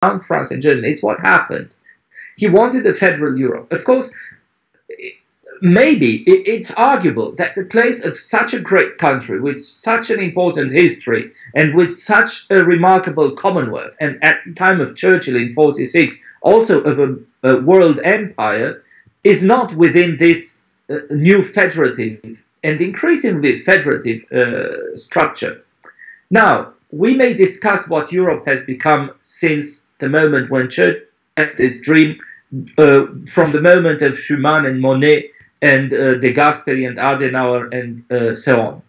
France and Germany. It's what happened. He wanted a federal Europe. Of course, maybe it's arguable that the place of such a great country with such an important history and with such a remarkable commonwealth, and at the time of Churchill in 46, also of a world empire, is not within this new federative and increasingly federative structure. Now, we may discuss what Europe has become since the moment when Churchill had this dream, from the moment of Schuman and Monet and De Gasperi and Adenauer and so on.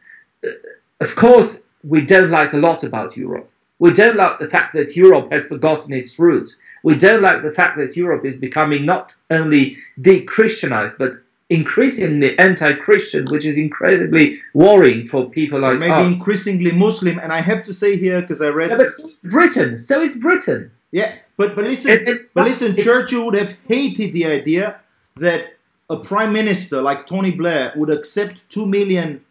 Of course, we don't like a lot about Europe. We don't like the fact that Europe has forgotten its roots. We don't like the fact that Europe is becoming not only de-Christianized, but increasingly anti-Christian, which is incredibly worrying for people like maybe us. Maybe increasingly Muslim, and I have to say here, because I read... Yeah, but so is Britain. So is Britain. Yeah, but listen, Churchill would have hated the idea that a prime minister like Tony Blair would accept 2 million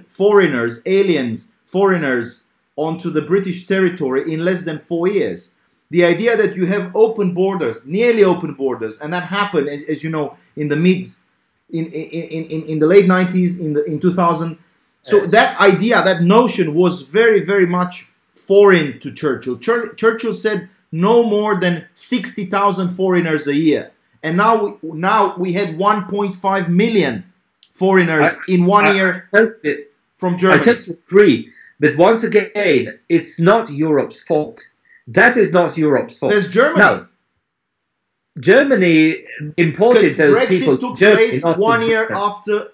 foreigners, aliens, foreigners, onto the British territory in less than 4 years. The idea that you have open borders, nearly open borders, and that happened, as you know, in the in the late 90s, in 2000. So yes. That idea, that notion was very, very much foreign to Churchill. Churchill said no more than 60,000 foreigners a year. And now we had 1.5 million foreigners in 1 year from Germany. I totally agree. But once again, it's not Europe's fault. That is not Europe's fault. There's Germany. No. Germany imported those Brexit people took to Germany, place 1 year after...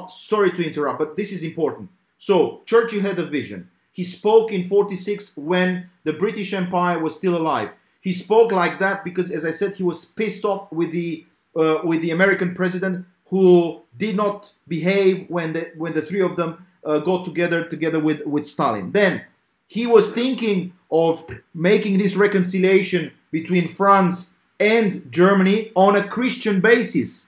Sorry to interrupt, but this is important. So, Churchill had a vision. He spoke in 46 when the British Empire was still alive. He spoke like that because, as I said, he was pissed off with the American president who did not behave when the three of them got together with Stalin. Then he was thinking of making this reconciliation between France and Germany on a Christian basis.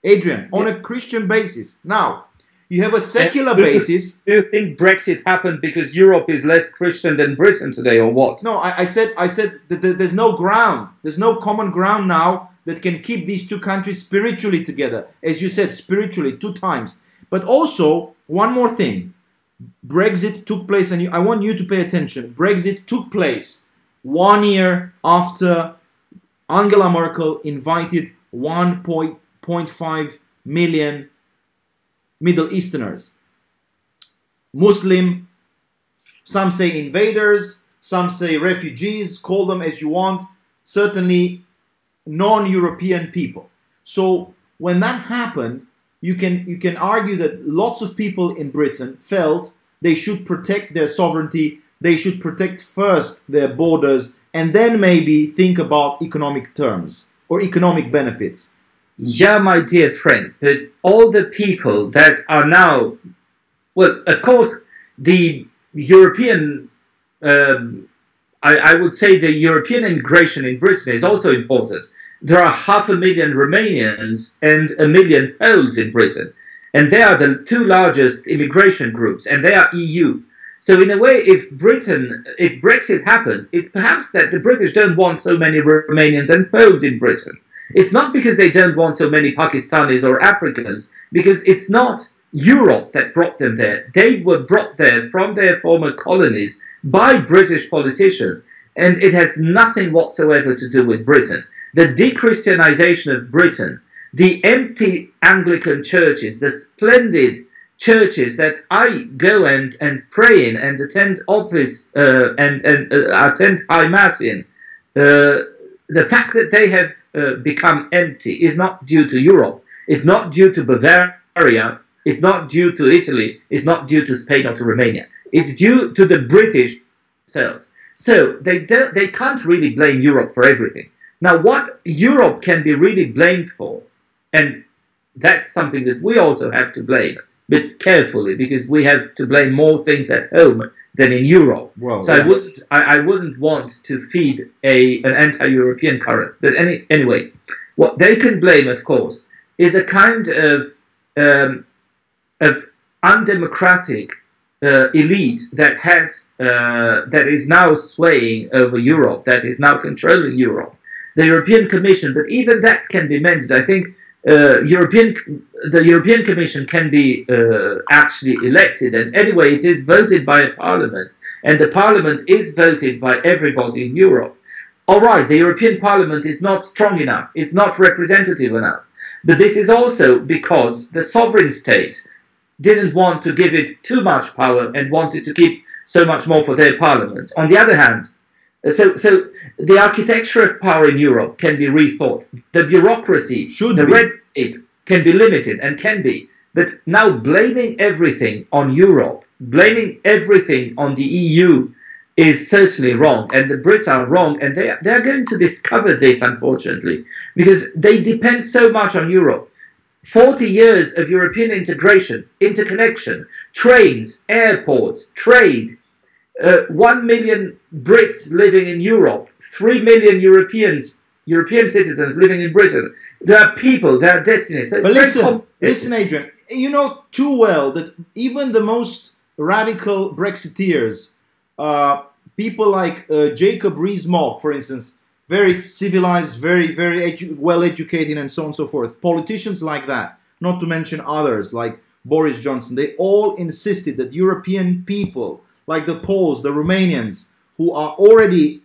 Adrian, on a Christian basis. Now, you have a secular basis. Do you think Brexit happened because Europe is less Christian than Britain today, or what? No, I said that there's no ground. There's no common ground now that can keep these two countries spiritually together. As you said, spiritually, 2 times. But also, one more thing. Brexit took place, and I want you to pay attention. Brexit took place 1 year after Angela Merkel invited 1.5 million Middle Easterners. Muslim, some say invaders, some say refugees, call them as you want, certainly non-European people. So when that happened, you can argue that lots of people in Britain felt they should protect their sovereignty, they should protect first their borders, and then maybe think about economic terms or economic benefits. Yeah, my dear friend, but all the people that are now, well, of course, the European, I would say the European immigration in Britain is also important. There are 500,000 Romanians and 1 million Poles in Britain, and they are the 2 largest immigration groups, and they are EU. So in a way, if Brexit happened, it's perhaps that the British don't want so many Romanians and Poles in Britain. It's not because they don't want so many Pakistanis or Africans, because it's not Europe that brought them there. They were brought there from their former colonies by British politicians, and it has nothing whatsoever to do with Britain. The de-Christianization of Britain, the empty Anglican churches, the splendid churches that I go and pray in and attend office and attend High Mass in, the fact that they have become empty is not due to Europe. It's not due to Bavaria. It's not due to Italy. It's not due to Spain or to Romania. It's due to the British themselves. So they can't really blame Europe for everything. Now, what Europe can be really blamed for, and that's something that we also have to blame, but carefully, because we have to blame more things at home than in Europe. Well, so yeah. I wouldn't want to feed an anti-European current. But anyway, what they can blame, of course, is a kind of undemocratic elite that is now swaying over Europe, that is now controlling Europe, the European Commission. But even that can be mended. I think the European Commission can be actually elected, and anyway, it is voted by a parliament, and the parliament is voted by everybody in Europe. All right, the European Parliament is not strong enough, it's not representative enough, but this is also because the sovereign states didn't want to give it too much power and wanted to keep so much more for their parliaments. On the other hand, so the architecture of power in Europe can be rethought. The bureaucracy, red tape can be limited and can be. But now blaming everything on Europe, blaming everything on the EU is certainly wrong. And the Brits are wrong. And they are going to discover this, unfortunately, because they depend so much on Europe. 40 years of European integration, interconnection, trains, airports, trade, 1 million Brits living in Europe, 3 million European citizens living in Britain. There are people, there are destinies. So but listen, Adrian, you know too well that even the most radical Brexiteers, people like Jacob Rees-Mogg, for instance, very civilized, very well educated, and so on and so forth. Politicians like that, not to mention others like Boris Johnson, they all insisted that European people, like the Poles, the Romanians, who are already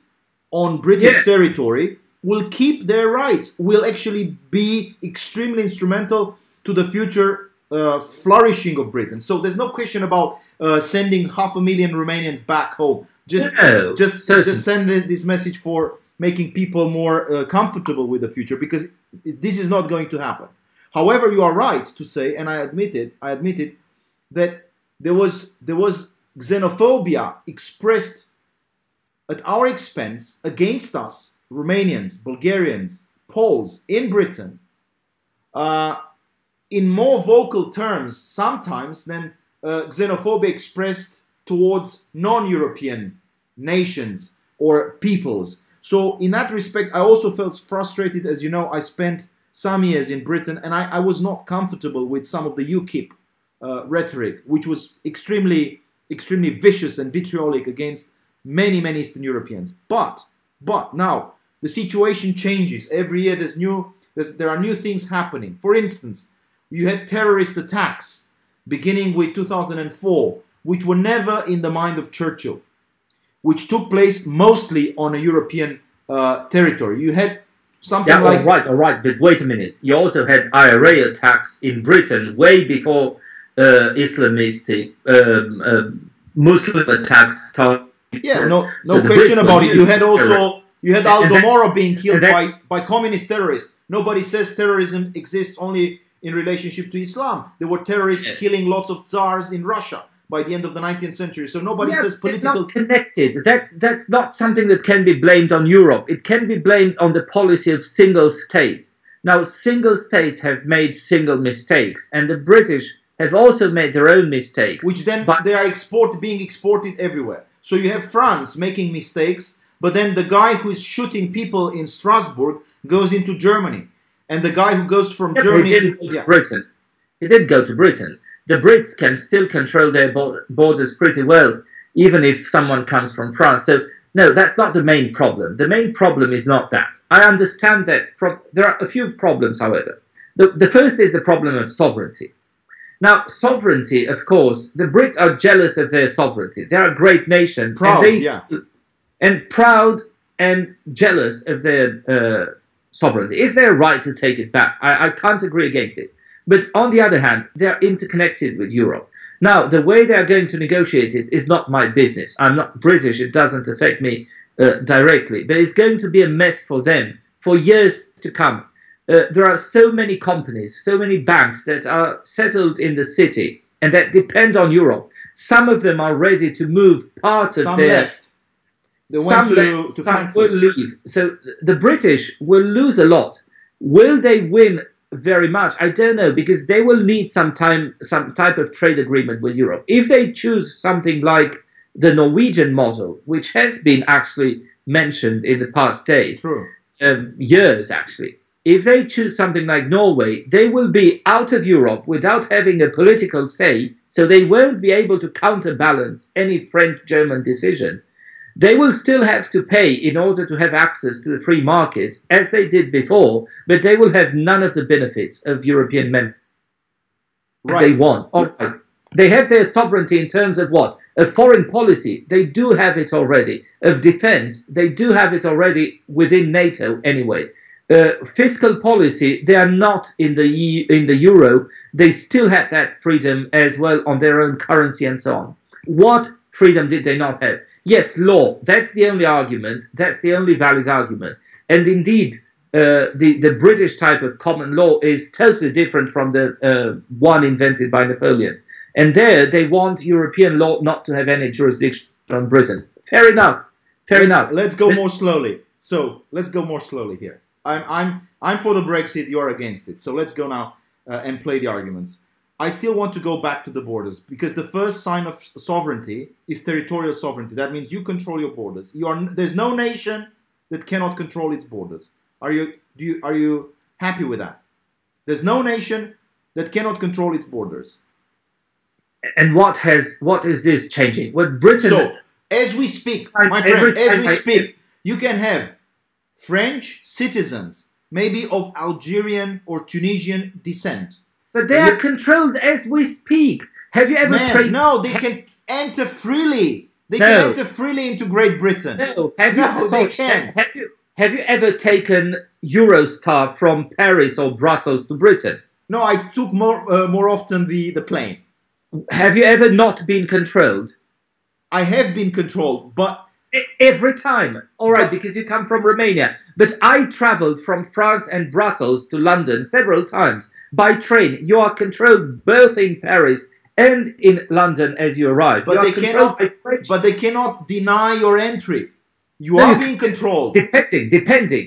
on British territory, will keep their rights, will actually be extremely instrumental to the future flourishing of Britain. So there's no question about sending 500,000 Romanians back home. Just send this message for making people more comfortable with the future, because this is not going to happen. However, you are right to say, and I admit it, that there was xenophobia expressed at our expense against us, Romanians, Bulgarians, Poles in Britain, in more vocal terms sometimes than xenophobia expressed towards non-European nations or peoples. So in that respect, I also felt frustrated. As you know, I spent some years in Britain, and I was not comfortable with some of the UKIP rhetoric, which was extremely vicious and vitriolic against many Eastern Europeans. But now the situation changes. Every year there are new things happening. For instance, you had terrorist attacks beginning with 2004, which were never in the mind of Churchill, which took place mostly on a European territory. You had something like... All right, but wait a minute. You also had IRA attacks in Britain way before Islamistic Muslim attacks started. Yeah, no question about it. You had Aldo Moro being killed by communist terrorists. Nobody says terrorism exists only in relationship to Islam. There were terrorists killing lots of tsars in Russia by the end of the 19th century. So nobody says political... It's not connected. That's not something that can be blamed on Europe. It can be blamed on the policy of single states. Now, single states have made single mistakes, and the British have also made their own mistakes. Which then they are being exported everywhere. So you have France making mistakes, but then the guy who is shooting people in Strasbourg goes into Germany. And the guy who goes from Germany to Britain. He did go to Britain. The Brits can still control their borders pretty well, even if someone comes from France. So, no, that's not the main problem. The main problem is not that. I understand that there are a few problems, however. The first is the problem of sovereignty. Now, sovereignty, of course, the Brits are jealous of their sovereignty. They're a great nation. Proud and jealous of their sovereignty. Is there a right to take it back? I can't agree against it. But on the other hand, they're interconnected with Europe. Now, the way they're going to negotiate it is not my business. I'm not British. It doesn't affect me directly. But it's going to be a mess for them for years to come. There are so many companies, so many banks that are settled in the city and that depend on Europe. Some of them are ready to move parts of their... left. Some will leave. So the British will lose a lot. Will they win very much? I don't know, because they will need some type of trade agreement with Europe. If they choose something like the Norwegian model, which has been actually mentioned in the past days, True. Years actually, if they choose something like Norway, they will be out of Europe without having a political say, so they won't be able to counterbalance any French-German decision. They will still have to pay in order to have access to the free market, as they did before, but they will have none of the benefits of European membership. Right. They want. All right. They have their sovereignty in terms of what? Of foreign policy, they do have it already. Of defense, they do have it already within NATO anyway. Fiscal policy, they are not in the euro. They still have that freedom as well on their own currency and so on. What freedom did they not have? Yes, law. That's the only argument. That's the only valid argument. And indeed, the British type of common law is totally different from the one invented by Napoleon. And there, they want European law not to have any jurisdiction on Britain. Fair enough. Fair enough. Let's go more slowly. So let's go more slowly here. I'm for the Brexit. You're against it. So let's go now and play the arguments. I still want to go back to the borders, because the first sign of sovereignty is territorial sovereignty. That means you control your borders. There's no nation that cannot control its borders. Are you happy with that? There's no nation that cannot control its borders. And what is this changing? What Britain? So as we speak, my friend, as we speak, you can have French citizens, maybe of Algerian or Tunisian descent. But they are controlled as we speak. Have you ever traded? No, they can enter freely. They can enter freely into Great Britain. No, they can. Have you ever taken Eurostar from Paris or Brussels to Britain? No, I took more often the plane. Have you ever not been controlled? I have been controlled, but every time. All right, because you come from Romania. But I traveled from France and Brussels to London several times by train. You are controlled both in Paris and in London as you arrive. But they cannot deny your entry. You are being controlled. Depending.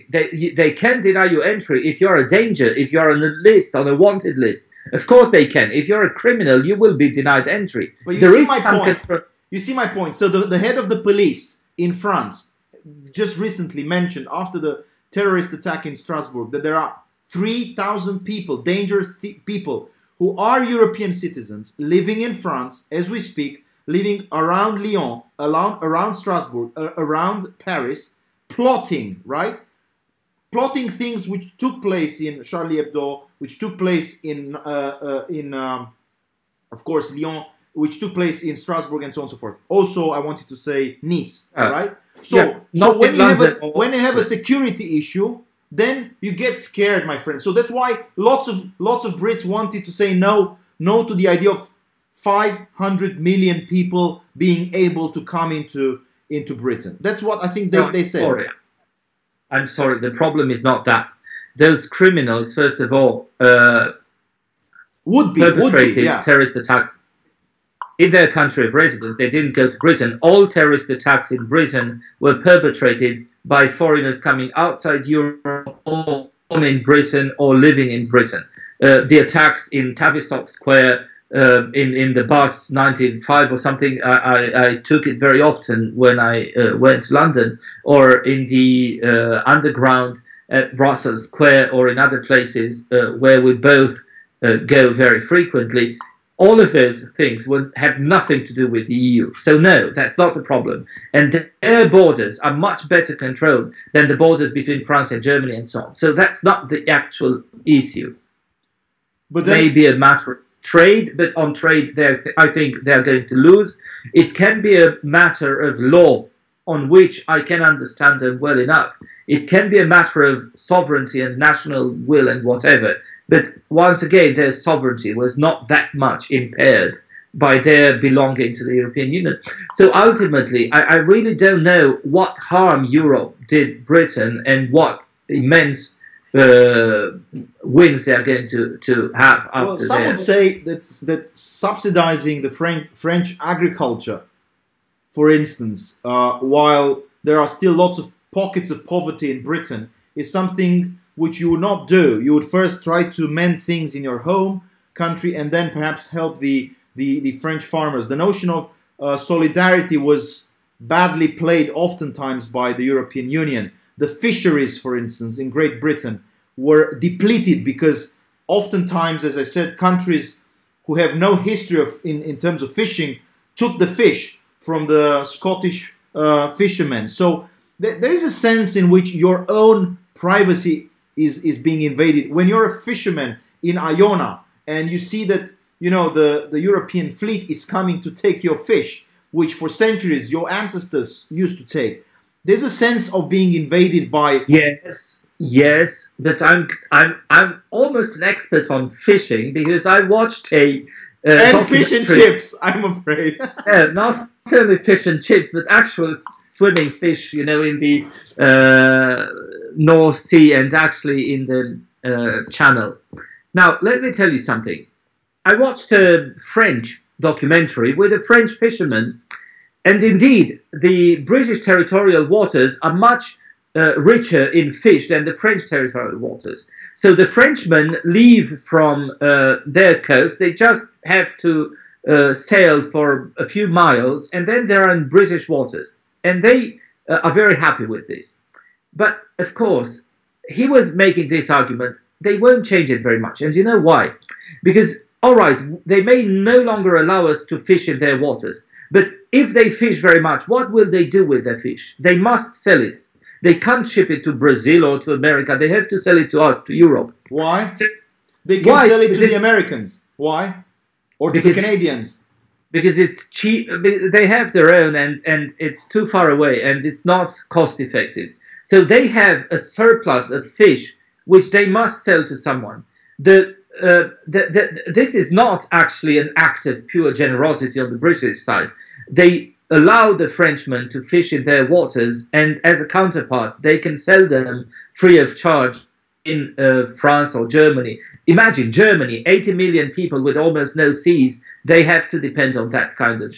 They can deny your entry if you're a danger, if you're on a list, on a wanted list. Of course they can. If you're a criminal, you will be denied entry. But you see my point. So the head of the police in France just recently mentioned, after the terrorist attack in Strasbourg, that there are 3,000 people, dangerous people, who are European citizens living in France as we speak, living around Lyon, around Strasbourg, around Paris, plotting, right? Plotting things which took place in Charlie Hebdo, which took place in of course, Lyon, which took place in Strasbourg, and so on and so forth. Also, I wanted to say Nice, right? So when you have a security issue, then you get scared, my friend. So that's why lots of Brits wanted to say no to the idea of 500 million people being able to come into Britain. That's what I think they said. I'm sorry. The problem is not that. Those criminals, first of all, perpetrated terrorist attacks in their country of residence. They didn't go to Britain. All terrorist attacks in Britain were perpetrated by foreigners coming outside Europe, or in Britain, or living in Britain. The attacks in Tavistock Square, in the bus 1905 or something, I took it very often when I went to London, or in the underground at Russell Square, or in other places where we both go very frequently. All of those things have nothing to do with the EU. So no, that's not the problem. And their borders are much better controlled than the borders between France and Germany and so on. So that's not the actual issue. But then, maybe a matter of trade, but on trade, I think they're going to lose. It can be a matter of law, on which I can understand them well enough. It can be a matter of sovereignty and national will and whatever. But once again, their sovereignty was not that much impaired by their belonging to the European Union. So ultimately, I really don't know what harm Europe did Britain and what immense wins they are going to have after. Well, some would say that subsidizing the French agriculture, for instance, while there are still lots of pockets of poverty in Britain, is something which you would not do. You would first try to mend things in your home country, and then perhaps help the French farmers. The notion of solidarity was badly played oftentimes by the European Union. The fisheries, for instance, in Great Britain were depleted because oftentimes, as I said, countries who have no history in terms of fishing took the fish from the Scottish fishermen. So there is a sense in which your own privacy is being invaded. When you're a fisherman in Iona and you see that the European fleet is coming to take your fish, which for centuries your ancestors used to take, there's a sense of being invaded by. Yes, but I'm almost an expert on fishing because I watched a and fish and chips, I'm afraid. Not only fish and chips, but actual swimming fish, in the North Sea and actually in the Channel. Now, let me tell you something. I watched a French documentary with a French fisherman, and indeed, the British territorial waters are much richer in fish than the French territorial waters. So the Frenchmen leave from their coast. They just have to sail for a few miles, and then they're in British waters. And they are very happy with this. But, of course, he was making this argument. They won't change it very much. And you know why? Because, all right, they may no longer allow us to fish in their waters. But if they fish very much, what will they do with their fish? They must sell it. They can't ship it to Brazil or to America. They have to sell it to us, to Europe. Why? They can sell it to the Americans. Why? Or to the Canadians? Because it's cheap. They have their own, and it's too far away, and it's not cost effective. So they have a surplus of fish, which they must sell to someone. This is not actually an act of pure generosity on the British side. They allow the Frenchmen to fish in their waters, and as a counterpart, they can sell them free of charge in France or Germany. Imagine Germany, 80 million people with almost no seas. They have to depend on that kind of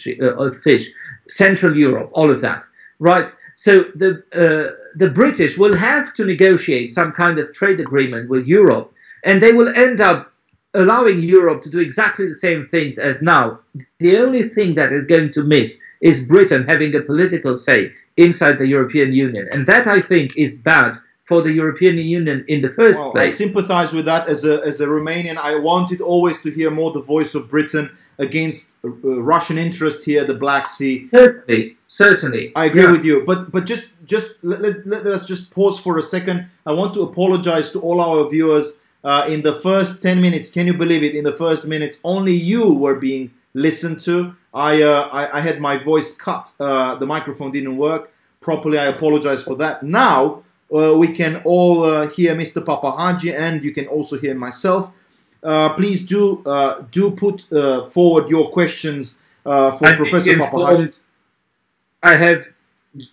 fish. Central Europe, all of that, right? So the British will have to negotiate some kind of trade agreement with Europe, and they will end up allowing Europe to do exactly the same things as now. The only thing that is going to miss is Britain having a political say inside the European Union. And that, I think, is bad for the European Union in the first place. I sympathize with that as a Romanian. I wanted always to hear more the voice of Britain against Russian interest here, the Black Sea. Certainly. I agree with you. But just let us just pause for a second. I want to apologize to all our viewers. In the first 10 minutes, can you believe it? In the first minutes, only you were being listened to. I had my voice cut. The microphone didn't work properly. I apologize for that. Now we can all hear Mr. PAPAHAGI, and you can also hear myself. Please do put forward your questions for Professor PAPAHAGI. I have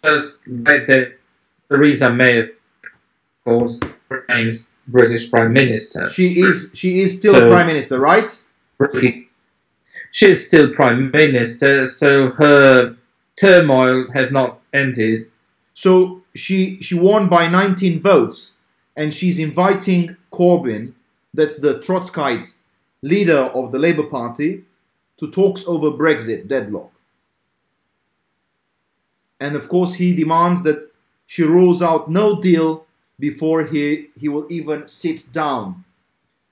just read that Theresa May, of course, remains British Prime Minister. She is still a Prime Minister, right? She is still Prime Minister, so her turmoil has not ended. So she won by 19 votes, and she's inviting Corbyn, that's the Trotskyite leader of the Labour Party, to talks over Brexit deadlock. And of course he demands that she rules out no deal before he will even sit down.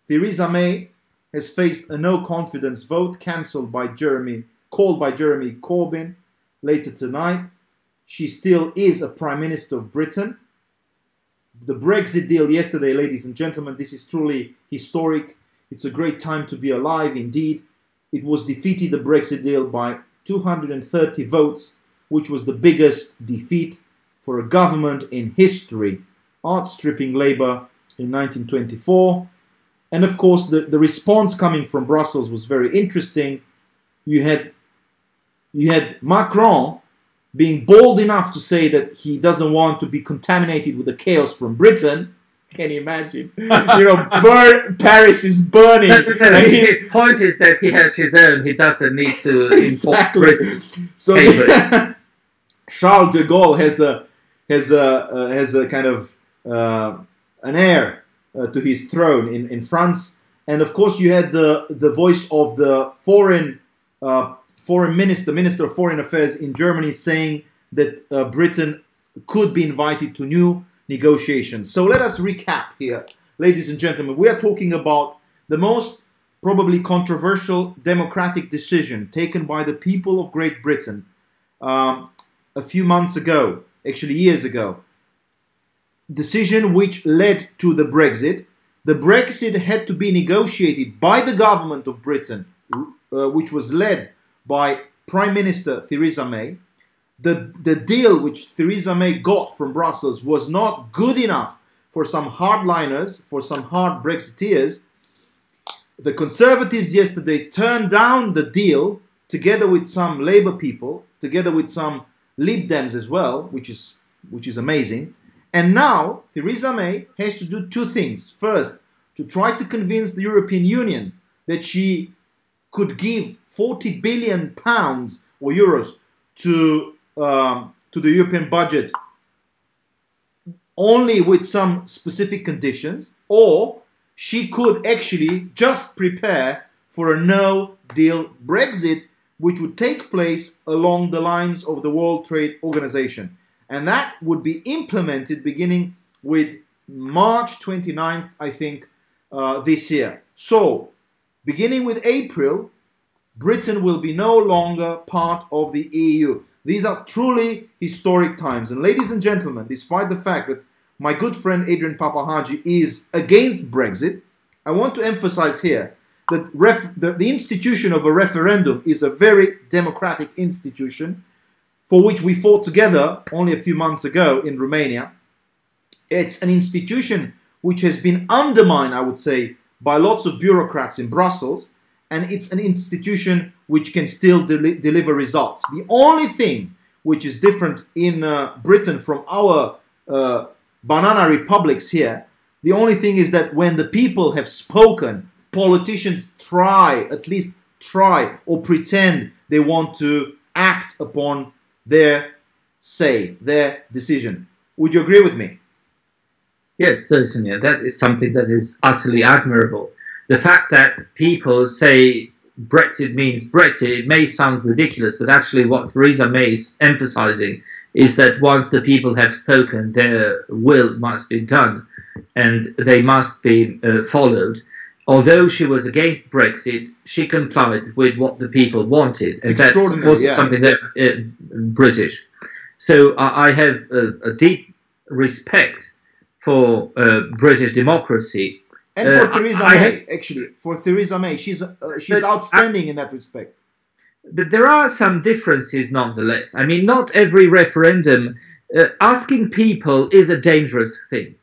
Theresa May has faced a no-confidence vote called by Jeremy Corbyn later tonight. She still is a Prime Minister of Britain. The Brexit deal yesterday, ladies and gentlemen, this is truly historic. It's a great time to be alive indeed. It was defeated, the Brexit deal, by 230 votes, which was the biggest defeat for a government in history, outstripping Labour in 1924. And of course, the response coming from Brussels was very interesting. You had Macron being bold enough to say that he doesn't want to be contaminated with the chaos from Britain. Can you imagine? Paris is burning. His point is that he has his own. He doesn't need to import Britain. So Charles de Gaulle has a kind of an heir to his throne in France, and of course you had the voice of the foreign minister of foreign affairs in Germany saying that Britain could be invited to new negotiations. So let us recap here. ladies and gentlemen, we are talking about the most probably controversial democratic decision taken by the people of Great Britain a few months ago, actually years ago. Decision which led to the Brexit. The Brexit had to be negotiated by the government of Britain, which was led by Prime Minister Theresa May. The deal which Theresa May got from Brussels was not good enough for some hardliners, for some hard Brexiteers. The Conservatives yesterday turned down the deal together with some Labour people, together with some Lib Dems as well, which is amazing. And now Theresa May has to do two things. First, to try to convince the European Union that she could give 40 billion pounds or euros to the European budget only with some specific conditions, or she could actually just prepare for a no-deal Brexit, which would take place along the lines of the World Trade Organization. And that would be implemented beginning with March 29th, I think, this year. So, beginning with April, Britain will be no longer part of the EU. These are truly historic times. And ladies and gentlemen, despite the fact that my good friend Adrian PAPAHAGI is against Brexit, I want to emphasize here that the institution of a referendum is a very democratic institution for which we fought together only a few months ago in Romania. It's an institution which has been undermined, I would say, by lots of bureaucrats in Brussels, and it's an institution which can still deliver results. The only thing which is different in Britain from our banana republics here, the only thing is that when the people have spoken, politicians at least try or pretend they want to act upon their say, their decision. Would you agree with me? Yes, certainly. That is something that is utterly admirable. The fact that people say Brexit means Brexit, it may sound ridiculous, but actually what Theresa May is emphasizing is that once the people have spoken, their will must be done and they must be followed. Although she was against Brexit, she complied with what the people wanted. And that's also something that's British. So I have a deep respect for British democracy. And for Theresa May, actually. For Theresa May. She's outstanding in that respect. But there are some differences nonetheless. I mean, not every referendum, asking people is a dangerous thing.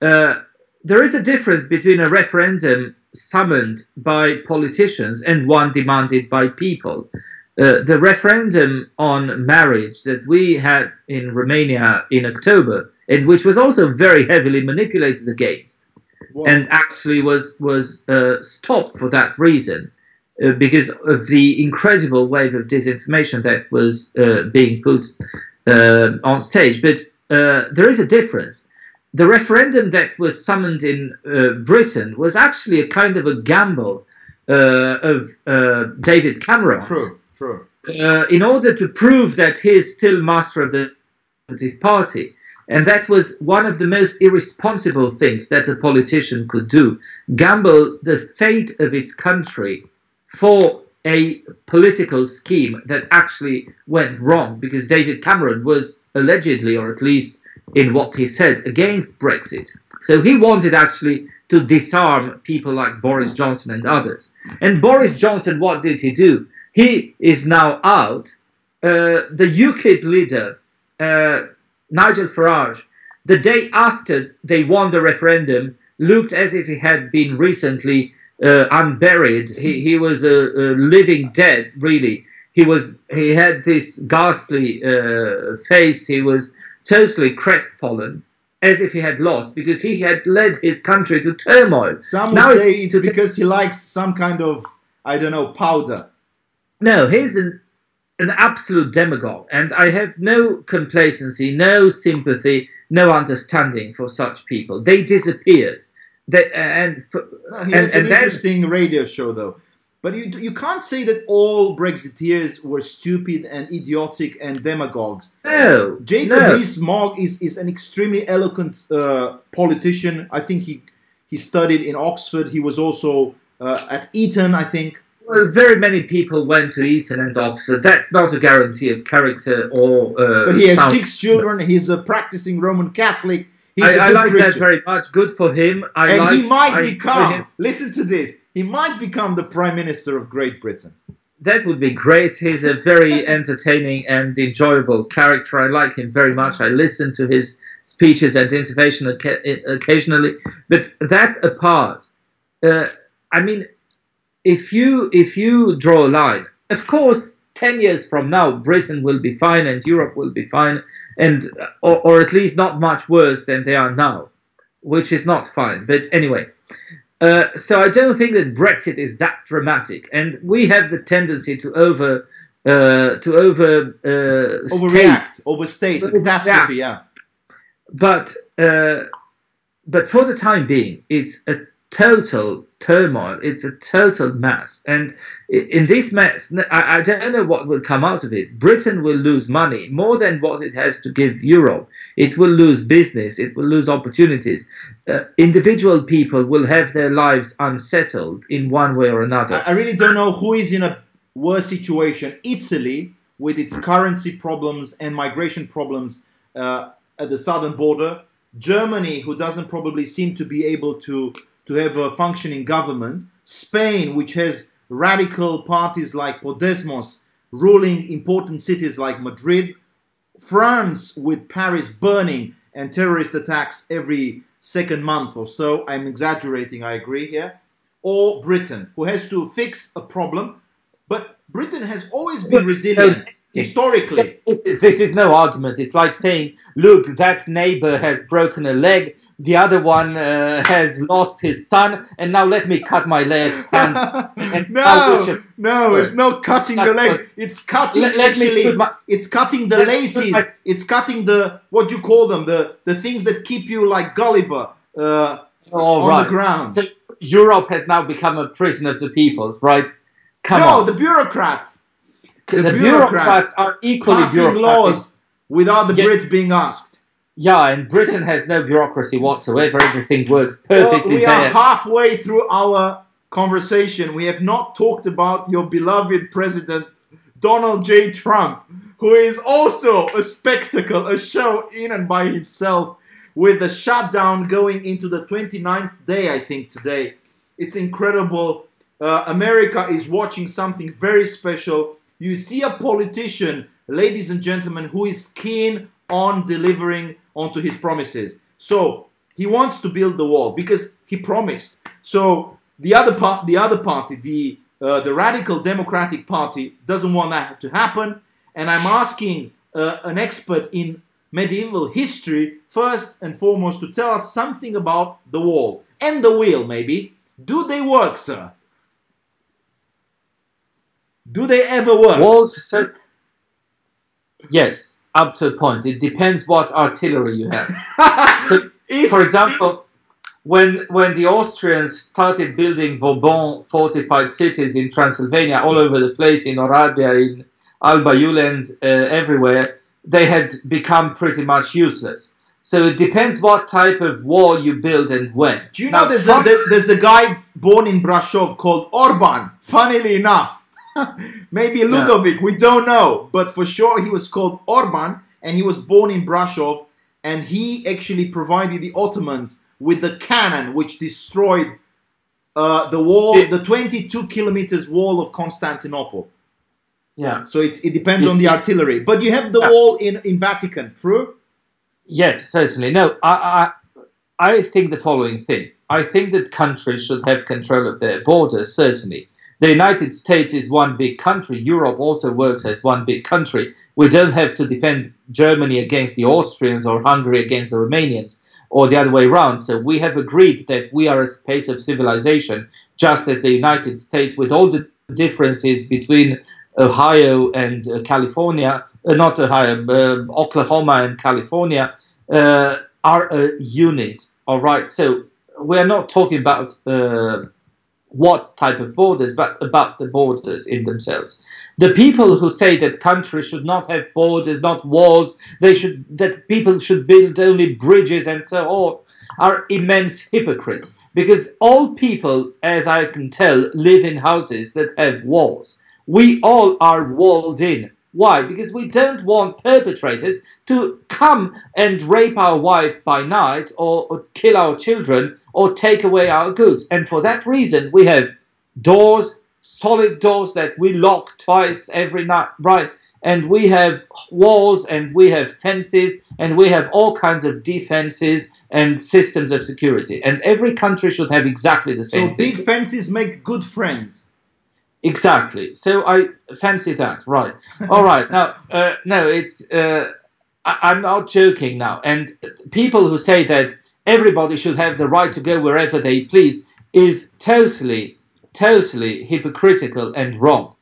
There is a difference between a referendum summoned by politicians and one demanded by people. The referendum on marriage that we had in Romania in October, and which was also very heavily manipulated against, and actually was stopped for that reason, because of the incredible wave of disinformation that was being put on stage. But there is a difference. The referendum that was summoned in Britain was actually a kind of a gamble of David Cameron. True. In order to prove that he is still master of the Conservative Party. And that was one of the most irresponsible things that a politician could do. Gamble the fate of its country for a political scheme that actually went wrong, because David Cameron was allegedly, or at least in what he said, against Brexit. So he wanted actually to disarm people like Boris Johnson and others. And Boris Johnson, what did he do? He is now out. The UKIP leader, Nigel Farage, the day after they won the referendum, looked as if he had been recently unburied. He was a living dead, really. He had this ghastly face. He was totally crestfallen, as if he had lost, because he had led his country to turmoil. Some would say it's because he likes some kind of, I don't know, powder. No, he's an absolute demagogue, and I have no complacency, no sympathy, no understanding for such people. They disappeared. He has an interesting radio show, though. But you can't say that all Brexiteers were stupid and idiotic and demagogues. No. Jacob Rees-Mogg is an extremely eloquent politician. I think He studied in Oxford. He was also at Eton, I think. Well, very many people went to Eton and Oxford. That's not a guarantee of character or. But he has 6 children. He's a practicing Roman Catholic. I like Christian. That very much. Good for him. He might become. Listen to this. He might become the Prime Minister of Great Britain. That would be great. He's a very entertaining and enjoyable character. I like him very much. I listen to his speeches and intervention occasionally. But that apart, I mean, if you draw a line, of course, 10 years from now, Britain will be fine and Europe will be fine, and or at least not much worse than they are now, which is not fine. But anyway. So I don't think that Brexit is that dramatic, and we have the tendency to overstate the catastrophe. Yeah, but for the time being, it's a total turmoil. It's a total mess, and in this mess, I don't know what will come out of it. Britain will lose money more than what it has to give Europe. It will lose business. It will lose opportunities. Individual people will have their lives unsettled in one way or another. I really don't know who is in a worse situation. Italy, with its currency problems and migration problems at the southern border. Germany, who doesn't probably seem to be able to have a functioning government. Spain, which has radical parties like Podemos ruling important cities like Madrid. France, with Paris burning and terrorist attacks every second month or so. I'm exaggerating, I agree here. Or Britain, who has to fix a problem. But Britain has always been resilient, historically. This is no argument. It's like saying, look, that neighbor has broken a leg, the other one has lost his son, and now let me cut my leg. No, it's not cutting the leg. It's cutting, it's cutting the laces. It's cutting the, what do you call them? The things that keep you like Gulliver on the ground. So Europe has now become a prison of the peoples, right? Come on. The bureaucrats. The bureaucrats are equally passing laws without the Brits being asked. Yeah, and Britain has no bureaucracy whatsoever. Everything works perfectly. We are halfway through our conversation. We have not talked about your beloved President Donald J. Trump, who is also a spectacle, a show in and by himself, with the shutdown going into the 29th day, I think, today. It's incredible. America is watching something very special. You see a politician, ladies and gentlemen, who is keen on delivering onto his promises. So he wants to build the wall because he promised. So the other party, the Radical Democratic Party, doesn't want that to happen. And I'm asking an expert in medieval history, first and foremost, to tell us something about the wall and the wheel, maybe. Do they work, sir? Do they ever work? Walls says yes, up to a point. It depends what artillery you have. So, for example, when the Austrians started building Vauban fortified cities in Transylvania, all over the place, in Arabia, in Alba Juland, everywhere, they had become pretty much useless. So it depends what type of wall you build and when. Do you know there's a guy born in Brasov called Orban, funnily enough. Maybe Ludovic, we don't know. But for sure he was called Orban, and he was born in Brasov, and he actually provided the Ottomans with the cannon which destroyed the wall, the 22 kilometers wall of Constantinople. Yeah. So it depends on the artillery. But you have the wall in Vatican, true? Yes, certainly. No, I think the following thing. I think that countries should have control of their borders, certainly. The United States is one big country. Europe also works as one big country. We don't have to defend Germany against the Austrians or Hungary against the Romanians or the other way around. So we have agreed that we are a space of civilization, just as the United States, with all the differences between Ohio and California, not Ohio, Oklahoma and California, are a unit. All right. So we're not talking about what type of borders, but about the borders in themselves. The people who say that countries should not have borders, not walls, that people should build only bridges and so on, are immense hypocrites, because all people, as I can tell, live in houses that have walls. We all are walled in. Why? Because we don't want perpetrators to come and rape our wife by night, or kill our children, or take away our goods. And for that reason, we have doors, solid doors that we lock twice every night, right? And we have walls, and we have fences, and we have all kinds of defenses and systems of security. And every country should have exactly the same thing. So big fences make good friends. Exactly. So I fancy that, right? All right. Now, no, it's. I'm not joking now. And people who say that everybody should have the right to go wherever they please is totally hypocritical and wrong.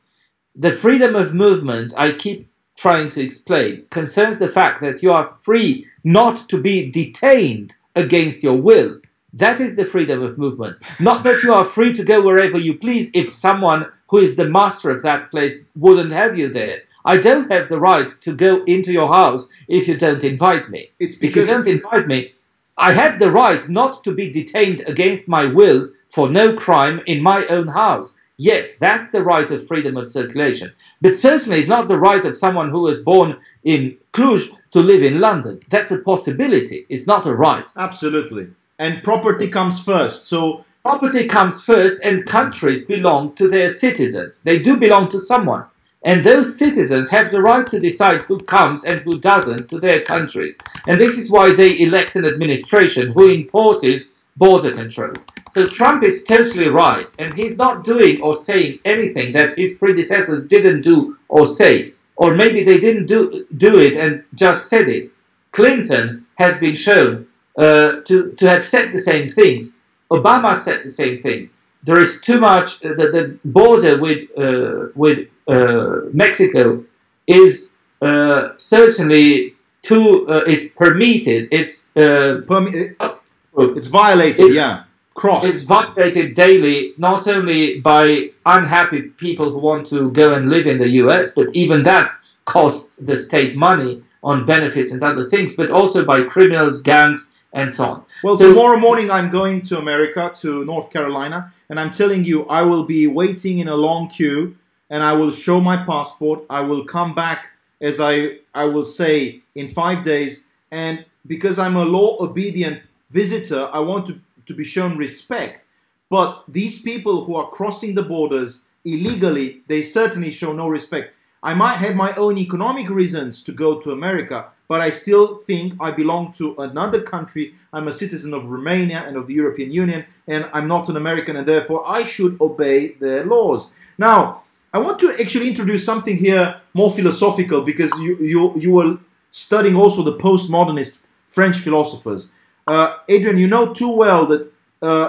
The freedom of movement, I keep trying to explain, concerns the fact that you are free not to be detained against your will. That is the freedom of movement. Not that you are free to go wherever you please if someone who is the master of that place wouldn't have you there. I don't have the right to go into your house if you don't invite me. If you don't invite me, I have the right not to be detained against my will for no crime in my own house. Yes, that's the right of freedom of circulation. But certainly it's not the right of someone who was born in Cluj to live in London. That's a possibility. It's not a right. Absolutely. And property comes first. So property comes first, and countries belong to their citizens. They do belong to someone. And those citizens have the right to decide who comes and who doesn't to their countries. And this is why they elect an administration who enforces border control. So Trump is totally right, and he's not doing or saying anything that his predecessors didn't do or say. Or maybe they didn't do it and just said it. Clinton has been shown to have said the same things. Obama said the same things. There is too much. The border with Mexico is certainly is permitted. It's violated. Crossed. It's violated daily, not only by unhappy people who want to go and live in the U.S., but even that costs the state money on benefits and other things, but also by criminals, gangs, and so on. Well, so tomorrow morning I'm going to America, to North Carolina, and I'm telling you, I will be waiting in a long queue, and I will show my passport. I will come back, as I will say, in 5 days, and because I'm a law-obedient visitor, I want to be shown respect. But these people who are crossing the borders illegally, they certainly show no respect. I might have my own economic reasons to go to America, but I still think I belong to another country. I'm a citizen of Romania and of the European Union, and I'm not an American, and therefore I should obey their laws. Now, I want to actually introduce something here more philosophical, because you were studying also the postmodernist French philosophers. Adrian, you know too well that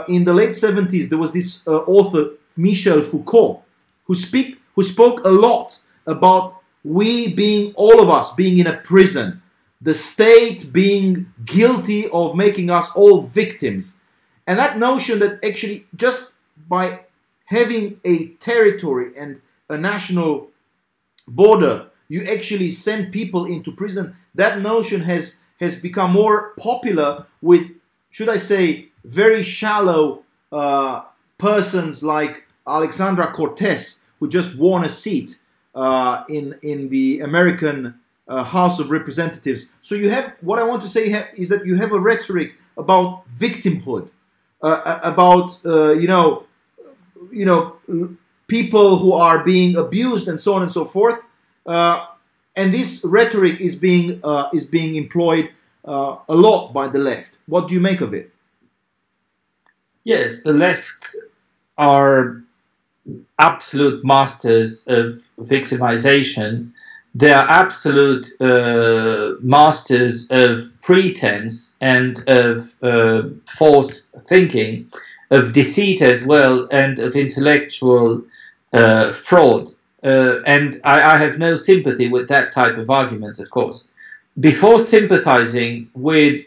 in the late 70s there was this author, Michel Foucault, who spoke a lot about all of us being in a prison, the state being guilty of making us all victims. And that notion that actually just by having a territory and a national border, you actually send people into prison, that notion has become more popular with, should I say, very shallow persons like Alexandra Cortez, who just won a seat in the American House of Representatives. So you have, what I want to say is that you have a rhetoric about victimhood, about people who are being abused and so on and so forth. And this rhetoric is being employed a lot by the left. What do you make of it? Yes, the left are absolute masters of victimization. They are absolute masters of pretense and of false thinking, of deceit as well, and of intellectual fraud. And I have no sympathy with that type of argument, of course. Before sympathizing with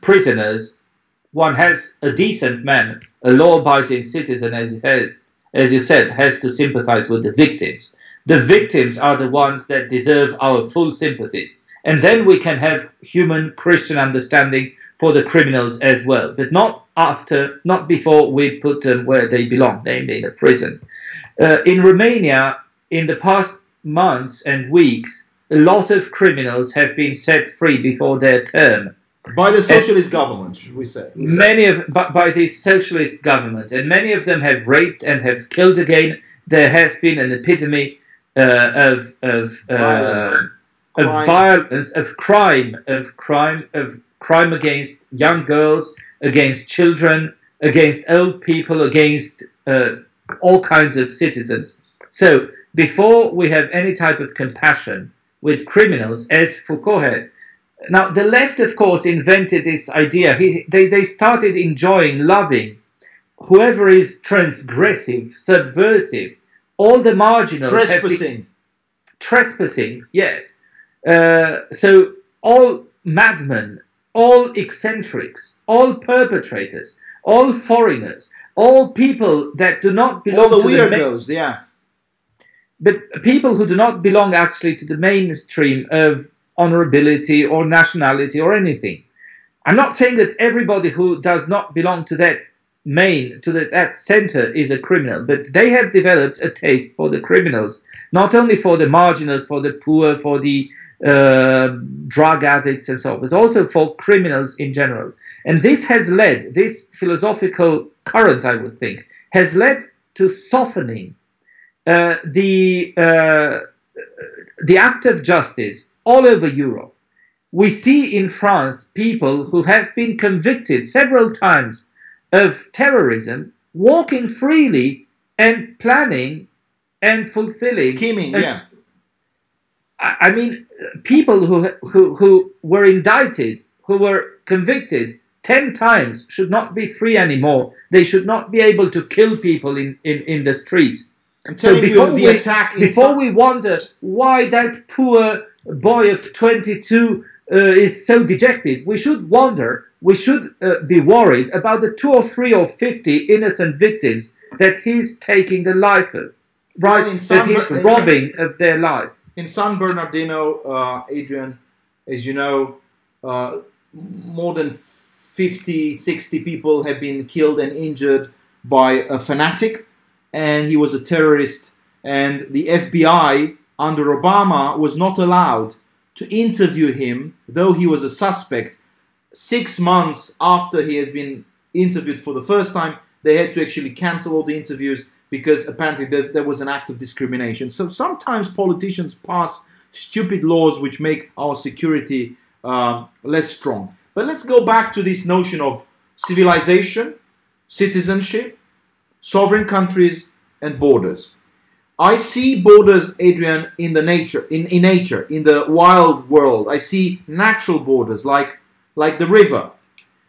prisoners, one has a decent man, a law-abiding citizen, as you said, has to sympathize with the victims. The victims are the ones that deserve our full sympathy. And then we can have human Christian understanding for the criminals as well, but not before we put them where they belong, namely in a prison. In Romania, in the past months and weeks, a lot of criminals have been set free before their term. By the socialist government, should we say? By the socialist government, and many of them have raped and have killed again. There has been an epidemic of violence, of crime against young girls, against children, against old people, against all kinds of citizens. So before we have any type of compassion with criminals, as Foucault had. Now, the left, of course, invented this idea. They started enjoying, loving whoever is transgressive, subversive. All the marginals trespassing, yes. So all madmen, all eccentrics, all perpetrators, all foreigners, all people that do not belong all the weirdos, yeah. But people who do not belong actually to the mainstream of honorability or nationality or anything. I'm not saying that everybody who does not belong to that that center is a criminal, but they have developed a taste for the criminals, not only for the marginals, for the poor, for the drug addicts and so on, but also for criminals in general. And this philosophical current, I would think, has led to softening the act of justice all over Europe. We see in France people who have been convicted several times of terrorism walking freely and planning and fulfilling. Scheming, yeah. I mean, people who were indicted, who were convicted 10 times should not be free anymore. They should not be able to kill people in the streets. So before we wonder why that poor boy of 22 is so dejected, we should be worried about the 2 or 3 or 50 innocent victims that he's taking the life of, right? That he's robbing of their life. In San Bernardino, Adrian, as you know, more than 50, 60 people have been killed and injured by a fanatic, and he was a terrorist, and the FBI under Obama was not allowed to interview him, though he was a suspect. 6 months after he has been interviewed for the first time, they had to actually cancel all the interviews because apparently there was an act of discrimination. So sometimes politicians pass stupid laws which make our security less strong. But let's go back to this notion of civilization, citizenship, sovereign countries, and borders. I see borders, Adrian, in the nature, in nature, in the wild world. I see natural borders like the river.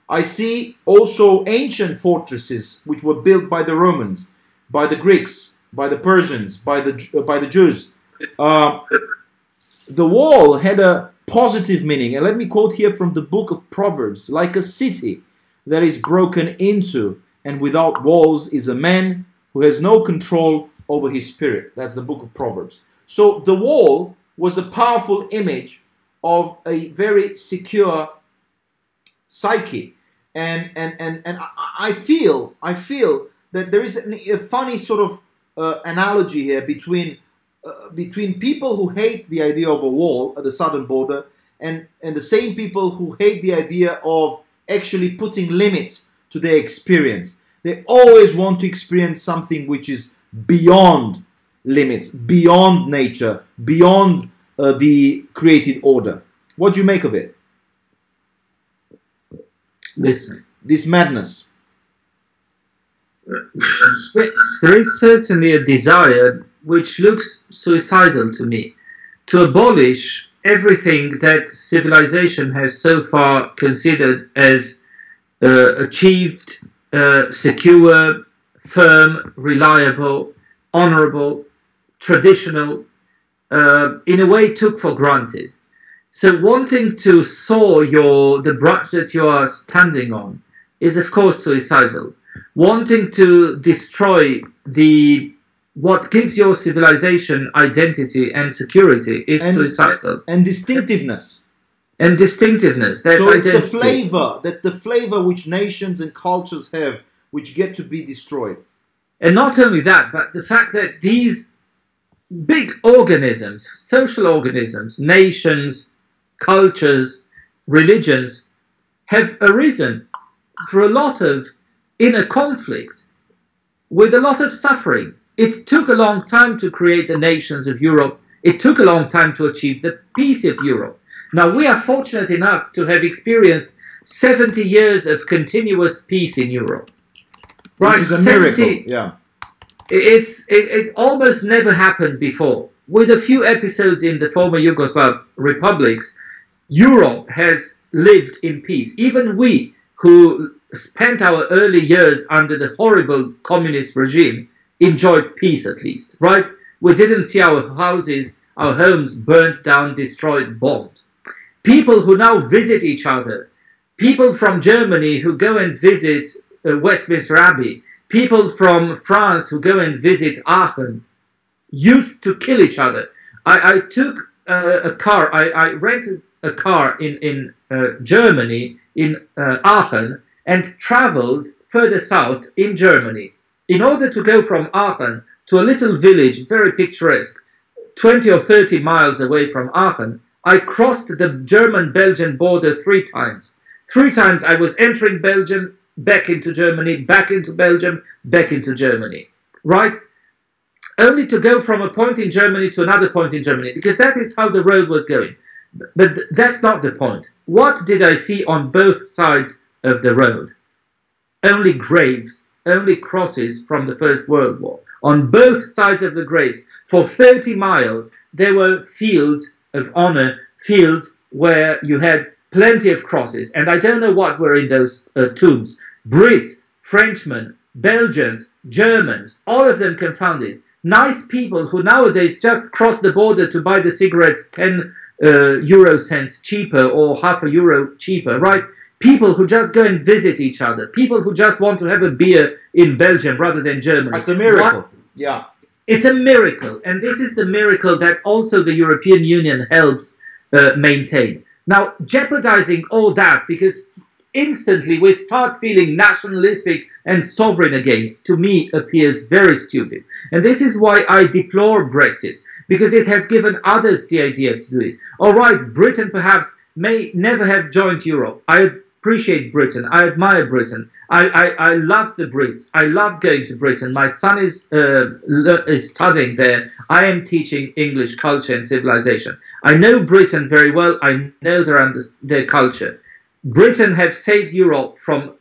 I see also ancient fortresses which were built by the Romans, by the Greeks, by the Persians, by the Jews. The wall had a positive meaning, and let me quote here from the book of Proverbs: like a city that is broken into and without walls is a man who has no control over his spirit. That's the book of Proverbs. So the wall was a powerful image of a very secure psyche, and I feel that there is a funny sort of analogy here between people who hate the idea of a wall at the southern border and the same people who hate the idea of actually putting limits to their experience. They always want to experience something which is beyond limits, beyond nature, beyond the created order. What do you make of it? Listen. This madness. There is certainly a desire which looks suicidal to me to abolish everything that civilization has so far considered as achieved, secure, firm, reliable, honorable, traditional, in a way took for granted. So wanting to soar the branch that you are standing on is of course suicidal. Wanting to destroy the what gives your civilization identity and security is suicidal. And distinctiveness. And distinctiveness. That's so it's identity. the flavor which nations and cultures have, which get to be destroyed. And not only that, but the fact that these big organisms, social organisms, nations, cultures, religions, have arisen through a lot of inner conflict, with a lot of suffering. It took a long time to create the nations of Europe. It took a long time to achieve the peace of Europe. Now, we are fortunate enough to have experienced 70 years of continuous peace in Europe. Right? Which is a miracle, yeah. It almost never happened before. With a few episodes in the former Yugoslav republics, Europe has lived in peace. Even we, who spent our early years under the horrible communist regime, enjoyed peace at least, right? We didn't see our houses, our homes burnt down, destroyed, bombed. People who now visit each other, people from Germany who go and visit Westminster Abbey, people from France who go and visit Aachen, used to kill each other. I took a car, I rented a car in Germany, in Aachen, and traveled further south in Germany. In order to go from Aachen to a little village, very picturesque, 20 or 30 miles away from Aachen, I crossed the German-Belgian border 3 times. 3 times I was entering Belgium, back into Germany, back into Belgium, back into Germany, right? Only to go from a point in Germany to another point in Germany, because that is how the road was going. But that's not the point. What did I see on both sides of the road? Only graves, only crosses from the First World War. On both sides of the graves, for 30 miles, there were fields of honor, fields where you had plenty of crosses. And I don't know what were in those tombs. Brits, Frenchmen, Belgians, Germans, all of them confounded. Nice people who nowadays just cross the border to buy the cigarettes 10 euro cents cheaper or half a euro cheaper, right? People who just go and visit each other. People who just want to have a beer in Belgium rather than Germany. It's a miracle. Yeah. It's a miracle. And this is the miracle that also the European Union helps maintain. Now, jeopardizing all that, because instantly we start feeling nationalistic and sovereign again, to me appears very stupid. And this is why I deplore Brexit, because it has given others the idea to do it. All right, Britain perhaps may never have joined Europe. I appreciate Britain. I admire Britain. I love the Brits. I love going to Britain. My son is studying there. I am teaching English culture and civilization. I know Britain very well. I know their culture. Britain have saved Europe from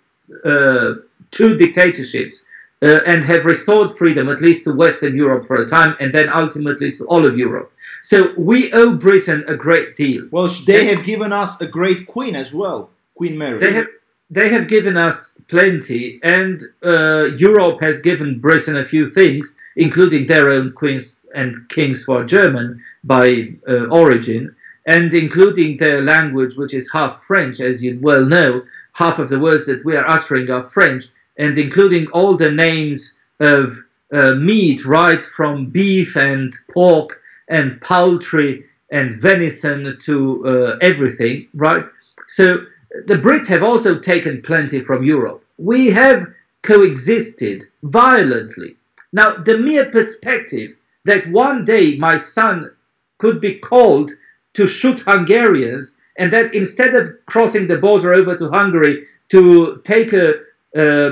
2 dictatorships and have restored freedom, at least to Western Europe for a time, and then ultimately to all of Europe. So we owe Britain a great deal. Well, they have given us a great queen as well, Queen Mary. They have given us plenty, and Europe has given Britain a few things, including their own queens and kings who are German by origin, and including their language, which is half French, as you well know. Half of the words that we are uttering are French, and including all the names of meat, right from beef and pork and poultry and venison to everything, right? So the Brits have also taken plenty from Europe. We have coexisted violently. Now, the mere perspective that one day my son could be called to shoot Hungarians, and that instead of crossing the border over to Hungary to take a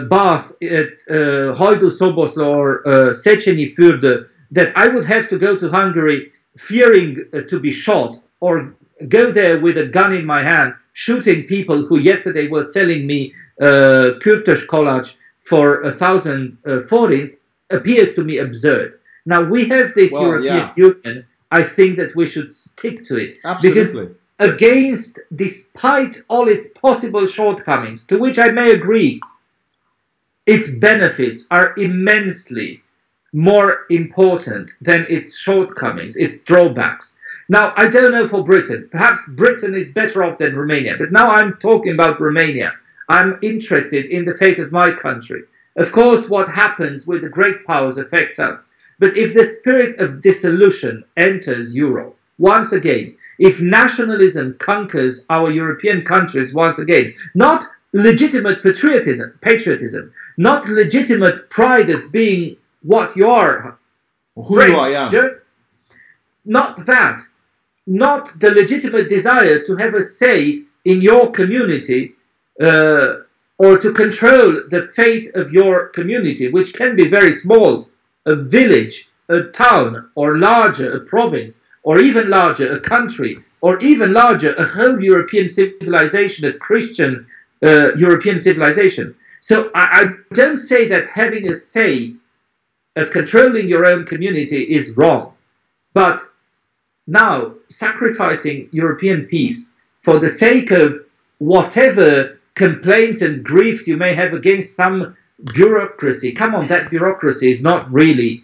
bath at Hajdú-Szoboszló or Széchenyi Fürde, that I would have to go to Hungary fearing to be shot, or go there with a gun in my hand, shooting people who yesterday were selling me Kürtös Kolács for 1,000 forint, appears to me absurd. Now, we have this European Union. I think that we should stick to it. Absolutely. Because despite all its possible shortcomings, to which I may agree, its benefits are immensely more important than its shortcomings, its drawbacks. Now, I don't know for Britain. Perhaps Britain is better off than Romania. But now I'm talking about Romania. I'm interested in the fate of my country. Of course, what happens with the great powers affects us. But if the spirit of dissolution enters Europe once again, if nationalism conquers our European countries once again, not legitimate patriotism, not legitimate pride of being what you are, who you are, yeah. Not that, not the legitimate desire to have a say in your community or to control the fate of your community, which can be very small, a village, a town, or larger, a province, or even larger, a country, or even larger, a whole European civilization, a Christian European civilization. So I don't say that having a say of controlling your own community is wrong. But now, sacrificing European peace for the sake of whatever complaints and griefs you may have against some bureaucracy. Come on, that bureaucracy is not really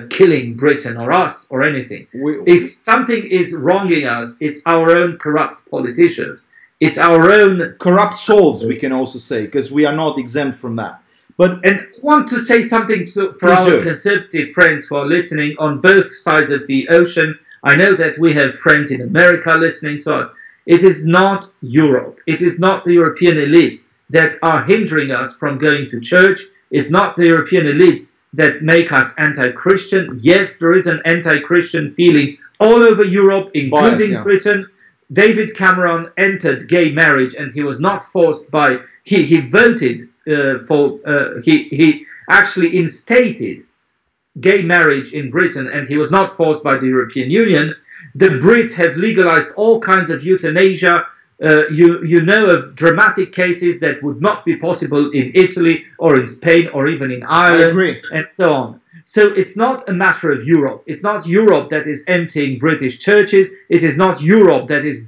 killing Britain or us or anything. If something is wronging us, it's our own corrupt politicians. It's our own corrupt souls, we can also say, because we are not exempt from that. And I want to say something for our conservative friends who are listening on both sides of the ocean. I know that we have friends in America listening to us. It is not Europe. It is not the European elites that are hindering us from going to church. It's not the European elites that make us anti-Christian. Yes, there is an anti-Christian feeling all over Europe, including Britain. David Cameron entered gay marriage, and he was not forced by. He voted for. He actually instated gay marriage in Britain, and he was not forced by the European Union. The Brits have legalized all kinds of euthanasia. You know of dramatic cases that would not be possible in Italy or in Spain or even in Ireland, and so on. So it's not a matter of Europe. It's not Europe that is emptying British churches. It is not Europe that is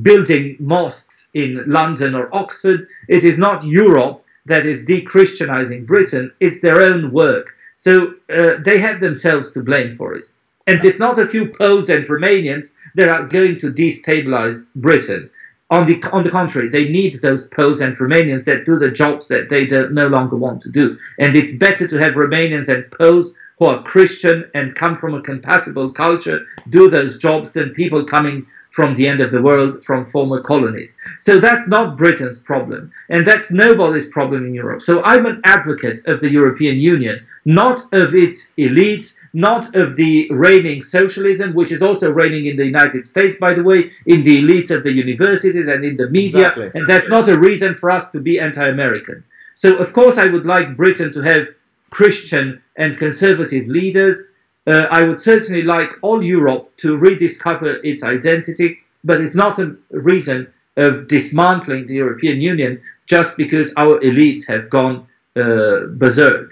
building mosques in London or Oxford. It is not Europe that is de-Christianizing Britain. It's their own work. So they have themselves to blame for it. And it's not a few Poles and Romanians that are going to destabilize Britain. On the contrary, they need those Poles and Romanians that do the jobs that they no longer want to do. And it's better to have Romanians and Poles who are Christian and come from a compatible culture do those jobs than people coming from the end of the world, from former colonies. So that's not Britain's problem, and that's nobody's problem in Europe. So I'm an advocate of the European Union, not of its elites, not of the reigning socialism, which is also reigning in the United States, by the way, in the elites of the universities and in the media, and that's not a reason for us to be anti-American. So, of course, I would like Britain to have Christian and conservative leaders. I would certainly like all Europe to rediscover its identity, but it's not a reason of dismantling the European Union just because our elites have gone berserk.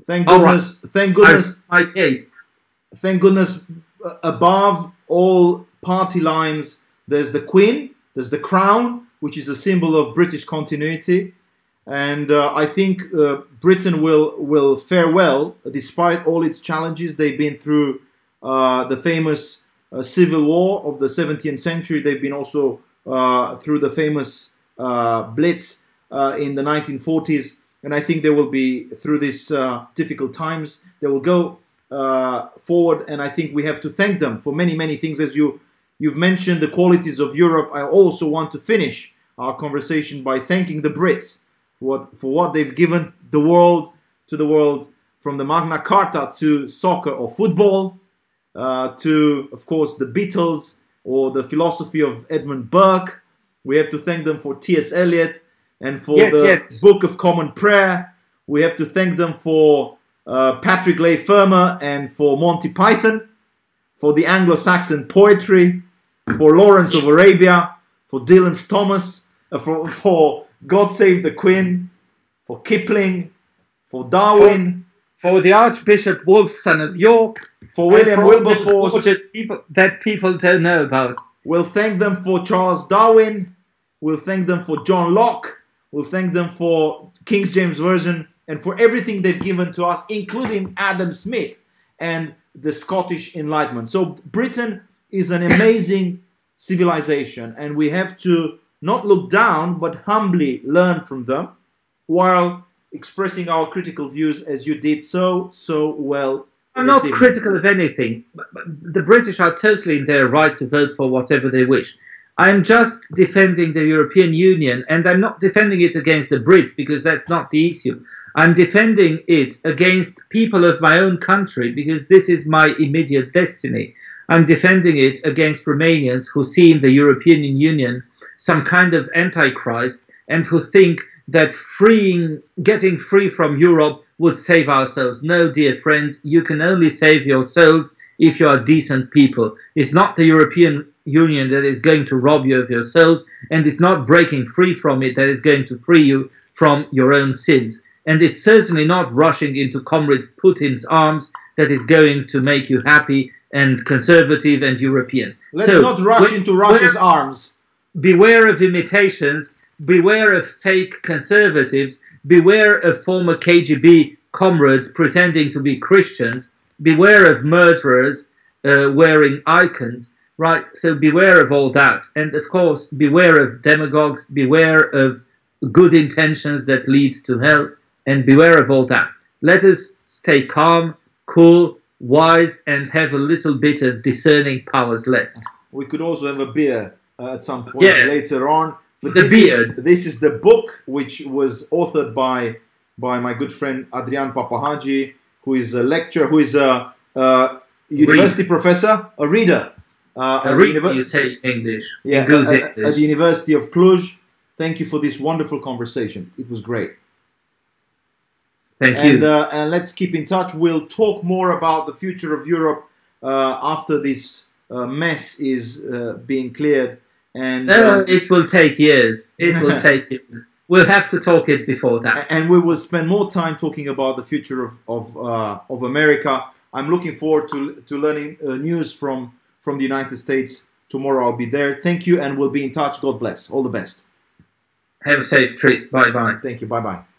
Thank goodness. Thank goodness. My case. Thank goodness. Above all party lines, there's the Queen, there's the Crown, which is a symbol of British continuity. And I think Britain will fare well despite all its challenges. They've been through the famous civil war of the 17th century. They've been also through the famous Blitz in the 1940s. And I think they will be through these difficult times. They will go forward. And I think we have to thank them for many, many things. As you've mentioned the qualities of Europe, I also want to finish our conversation by thanking the Brits for what they've given the world, from the Magna Carta to soccer or football, to, of course, the Beatles or the philosophy of Edmund Burke. We have to thank them for T.S. Eliot and for the Book of Common Prayer. We have to thank them for Patrick Leigh Fermor and for Monty Python, for the Anglo-Saxon poetry, for Lawrence of Arabia, for Dylan Thomas, for God Save the Queen, for Kipling, for Darwin, for the Archbishop Wulfstan of York, for William Wilberforce, that people don't know about. We'll thank them for Charles Darwin. We'll thank them for John Locke. We'll thank them for King James Version and for everything they've given to us, including Adam Smith and the Scottish Enlightenment. So Britain is an amazing civilization, and we have to not look down, but humbly learn from them, while expressing our critical views as you did so well. I'm not critical of anything. The British are totally in their right to vote for whatever they wish. I'm just defending the European Union, and I'm not defending it against the Brits, because that's not the issue. I'm defending it against people of my own country, because this is my immediate destiny. I'm defending it against Romanians who see in the European Union some kind of antichrist, and who think that getting free from Europe would save our souls. No, dear friends, you can only save your souls if you are decent people. It's not the European Union that is going to rob you of your souls, and it's not breaking free from it that is going to free you from your own sins. And it's certainly not rushing into Comrade Putin's arms that is going to make you happy and conservative and European. Let's not rush into Russia's arms. Beware of imitations, beware of fake conservatives, beware of former KGB comrades pretending to be Christians, beware of murderers wearing icons, right? So beware of all that. And of course, beware of demagogues, beware of good intentions that lead to hell, and beware of all that. Let us stay calm, cool, wise, and have a little bit of discerning powers left. We could also have a beer at some point later on. But this is the book which was authored by my good friend Adrian PAPAHAGI, who is a lecturer, who is a university professor, a reader. You say English. Yeah, at the University of Cluj. Thank you for this wonderful conversation. It was great. Thank you. And let's keep in touch. We'll talk more about the future of Europe after this mess is being cleared. And it will take years. It will take years. We'll have to talk it before that. And we will spend more time talking about the future of America. I'm looking forward to learning news from the United States. Tomorrow I'll be there. Thank you, and we'll be in touch. God bless. All the best. Have a safe trip. Bye-bye. Thank you. Bye-bye.